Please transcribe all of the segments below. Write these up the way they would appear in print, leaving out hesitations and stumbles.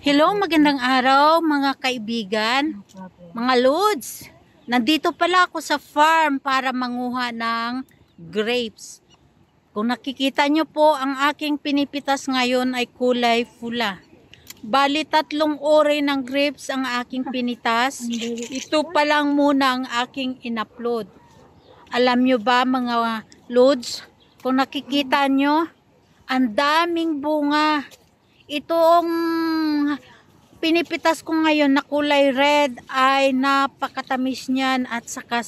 Hello, magandang araw mga kaibigan, mga lods. Nandito pala ako sa farm para manguha ng grapes. Kung nakikita nyo po, ang aking pinipitas ngayon ay kulay pula. Bali, 3 uri ng grapes ang aking pinitas. Ito pa lang muna ang aking in-upload. Alam nyo ba mga lods, kung nakikita nyo, ang daming bunga. Itong pinipitas ko ngayon na kulay red ay napakatamis niyan at saka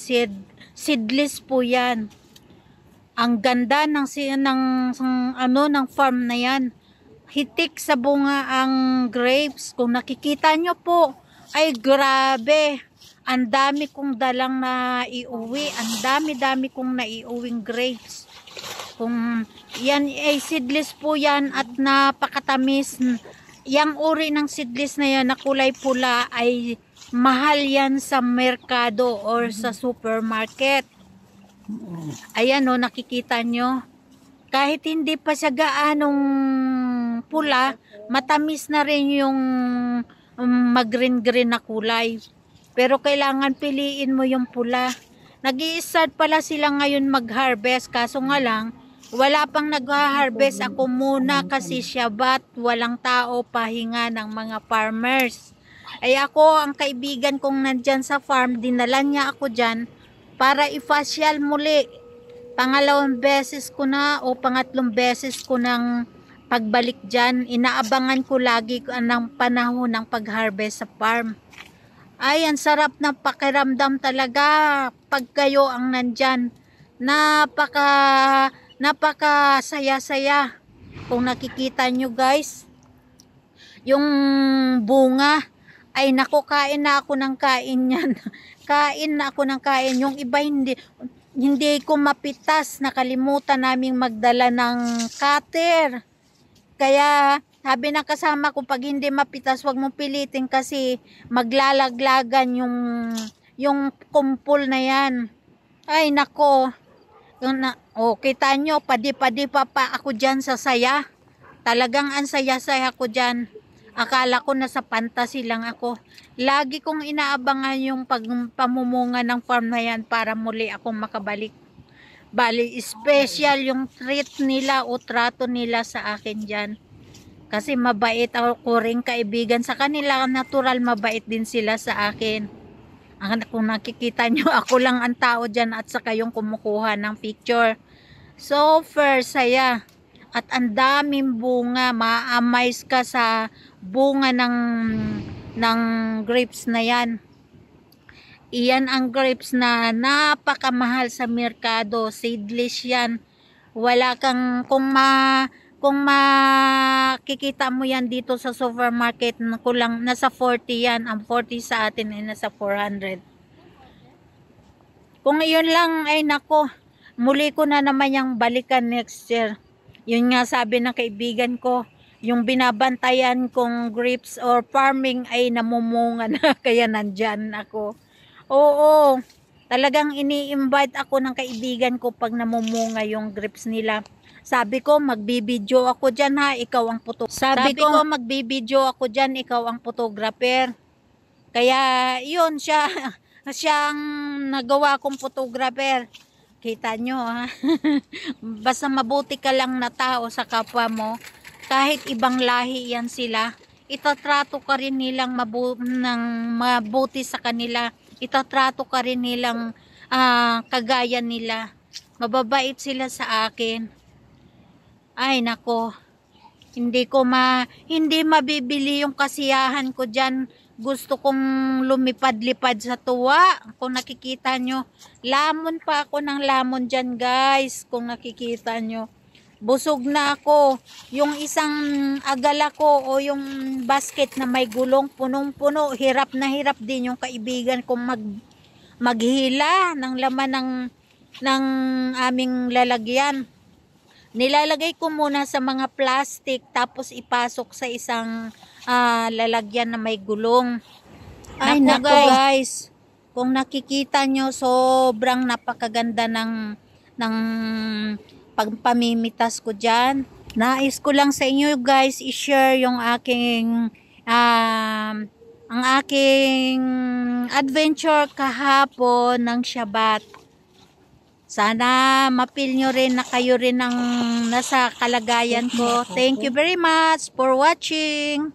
seedless po yan. Ang ganda ng farm na yan. Hitik sa bunga ang grapes. Kung nakikita nyo po, ay grabe. Ang dami kong dalang na iuwi. Ang dami kong naiuwing grapes. Kung yan ay seedless po yan at napakatamis. Yang uri ng seedless na yan na kulay pula ay mahal yan sa merkado or sa supermarket. Ayan o, nakikita nyo. Kahit hindi pa siya gaanong pula, matamis na rin yung mag-green-green na kulay. Pero kailangan piliin mo yung pula. Nag-i-start pala sila ngayon mag-harvest, kaso nga lang, wala pang nag-harvest. Ako muna kasi Shabbat, walang tao, pahinga ng mga farmers. Ay ako, ang kaibigan kong nandyan sa farm, dinala niya ako dyan para i-facial muli. Pangalawang beses ko na o pangatlong beses ko nang pagbalik dyan. Inaabangan ko lagi ng panahon ng pag-harvest sa farm. Ay, ang sarap ng pakiramdam talaga pag kayo ang nandyan. Napaka saya-saya. Kung nakikita nyo guys, yung bunga, ay naku, kain na ako ng kain yan. Kain na ako ng kain. Yung iba hindi ko mapitas. Nakalimutan naming magdala ng cutter. Kaya sabi ng kasama ko, pag hindi mapitas, wag mong pilitin kasi maglalaglagan yung kumpol na yan. Ay nako. Kita nyo, padi-padi pa ako dyan sa saya. Talagang ang saya-saya ko dyan. Akala ko nasa fantasy lang ako. Lagi kong inaabangan yung pamumunga ng farm na yan para muli akong makabalik. Bali, special yung treat nila o trato nila sa akin dyan. Kasi mabait ako rin kaibigan sa kanila. Natural mabait din sila sa akin. Kung nakikita nyo, ako lang ang tao dyan at saka yung kumukuha ng picture. So, first, saya. At ang daming bunga. Ma-amaze ka sa bunga ng grapes na yan. Iyan ang grapes na napakamahal sa merkado. Seedless yan. Wala kang, kung makikita mo yan dito sa supermarket, kulang nasa 40 yan. Ang 40 sa atin ay nasa 400. Kung yun lang ay nako, muli ko na naman yung balikan next year. Yun nga sabi ng kaibigan ko, yung binabantayan kong grapes or farming ay namumunga na kaya nandyan ako. Oo, talagang ini-invite ako ng kaibigan ko pag namumunga yung grapes nila. Sabi ko, magbibideo ako dyan ha, ikaw ang magbibideo ako dyan, ikaw ang photographer. Kaya, yun, siyang nagawa kong photographer. Kita nyo ha. Basta mabuti ka lang na tao sa kapwa mo, kahit ibang lahi yan sila, itatrato ka rin nilang mabuti sa kanila. Itatrato ka rin nilang kagaya nila. Mababait sila sa akin. Ay nako, hindi mabibili yung kasiyahan ko dyan. Gusto kong lumipad-lipad sa tuwa. Kung nakikita nyo, lamon pa ako ng lamon dyan guys. Kung nakikita nyo, busog na ako. Yung isang agala ko o yung basket na may gulong, punong-puno. Hirap na hirap din yung kaibigan kong maghila ng laman ng aming lalagyan. Nilalagay ko muna sa mga plastic tapos ipasok sa isang lalagyan na may gulong. Ay nako guys, kung nakikita nyo, sobrang napakaganda ng pagpamimitas ko dyan. Nais ko lang sa inyo guys i-share yung aking ang aking adventure kahapon ng Shabat. Sana mapil nyo rin na kayo rin ang nasa kalagayan ko. Thank you very much for watching.